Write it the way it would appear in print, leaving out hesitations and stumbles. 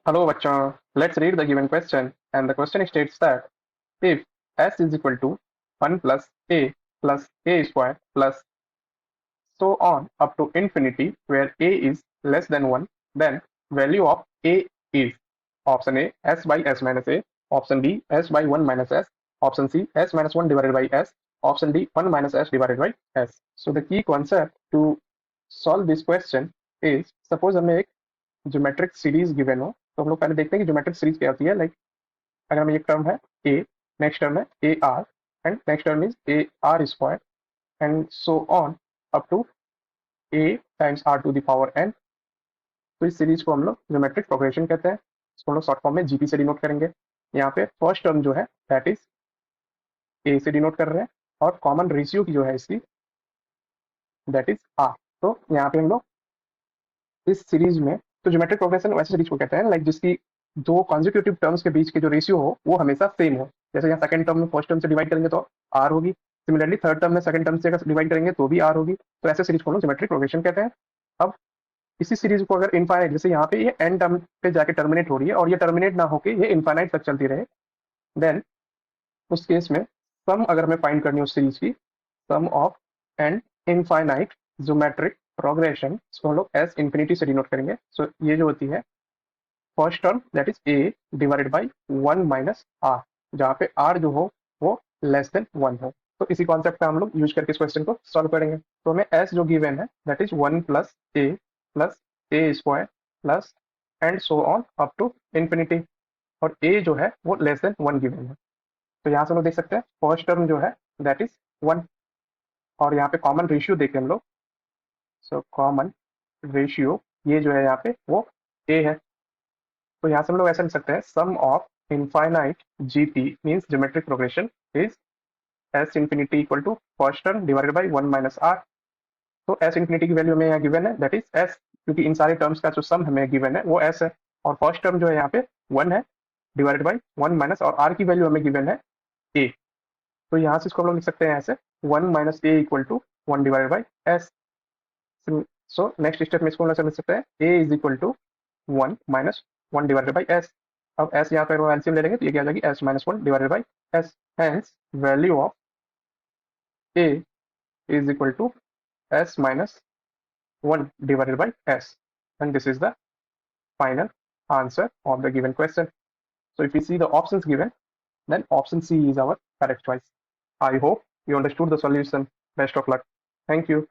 Hello, bachcha. Let's read the given question. And the question states that if s is equal to 1 plus a square plus so on up to infinity where a is less than 1, then value of a is option A s by s minus a, option B s by 1 minus s, option C s minus 1 divided by s, option D 1 minus s divided by s. So the key concept to solve this question is suppose हमें एक geometric series given हो तो हम लोग पहले देखते हैं कि ज्योमेट्रिक सीरीज क्या होती है लाइक अगर हमें एक टर्म है ए, नेक्स्ट टर्म है A R and next term is A R square and so on up to A times R to the power N. तो इस सीरीज को हम लोग ज्योमेट्रिक प्रोग्रेशन कहते हैं। इसको हम लोग शॉर्ट फॉर्म में जीपी से डिनोट करेंगे। यहाँ पे फर्स्ट टर्म जो है दैट इज ए से डिनोट कर रहे हैं और कॉमन रेशियो की जो है इसकी दैट इज आर। तो यहाँ पे हम लोग इस सीरीज में तो ज्योमेट्रिक प्रोग्रेशन वैसे सीरीज को कहते हैं लाइक जिसकी दो कॉन्जिक्यूटिव टर्म्स के बीच के जो रेशियो हो वो हमेशा सेम हो। जैसे यहाँ सेकंड टर्म में फर्स्ट टर्म से डिवाइड करेंगे तो आर होगी, सिमिलरली थर्ड टर्म में सेकंड टर्म से अगर डिवाइड करेंगे तो भी आर होगी। तो ऐसे सीरीज को हम लोग ज्योमेट्रिक प्रोग्रेशन कहते हैं। अब इसी सीरीज को अगर इनफाइनाइट जैसे यहाँ पे ये एन टर्म पे जाके टर्मिनेट हो रही है और ये टर्मिनेट ना होके ये इनफाइनाइट तक चलती रहे, देन उस केस में सम अगर हमें फाइंड करनी हो उस सीरीज की, sum of an infinite geometric progression, इसको हम लोग एस इन्फिनिटी से डिनोट करेंगे। सो ये जो होती है first term that is a divided by 1 minus r, जहाँ पे आर जो हो वो लेस देन 1 हो। तो इसी कॉन्सेप्ट का हम लोग यूज करके इस क्वेश्चन को सॉल्व करेंगे। तो हमें एस जो गिवन है that is 1 plus a square plus and so on up to infinity, और ए जो है वो लेस देन 1 गिवन है। तो यहाँ से हम लोग देख सकते हैं फर्स्ट टर्म जो है दैट इज 1 और यहाँ पे कॉमन रेशियो देखें हम लोग। सो कॉमन रेशियो ये जो है यहाँ पे वो ए है। तो यहाँ से हम लोग ऐसा लिख सकते हैं sum of infinite GT means geometric progression is S infinity equal to first term divided by 1 minus R. तो एस इन्फिनिटी की वैल्यू हमें यहाँ गिवन है दैट इज एस, क्योंकि इन सारे टर्म्स का जो सम हमें गिवन है वो एस है और फर्स्ट टर्म जो है यहाँ पे 1 है डिवाइडेड बाई 1 माइनस और आर की वैल्यू हमें गिवन है ए। तो यहाँ से इसको हम लोग लिख सकते हैं ऐसे 1 minus A equal to 1 divided by S. So next step में इसको हम लोग समझ सकते हैं A is equal to 1 minus 1 divided by S. अब एस यहाँ पर एलसीएम ले लेंगे तो ये क्या आ जाएगी s minus 1 divided by s. Hence value of a is equal to s minus 1 divided by s, and this is the final answer of the given question. So if we see the options given, then option C is our correct choice. I hope you understood the solution. Best of luck. Thank you.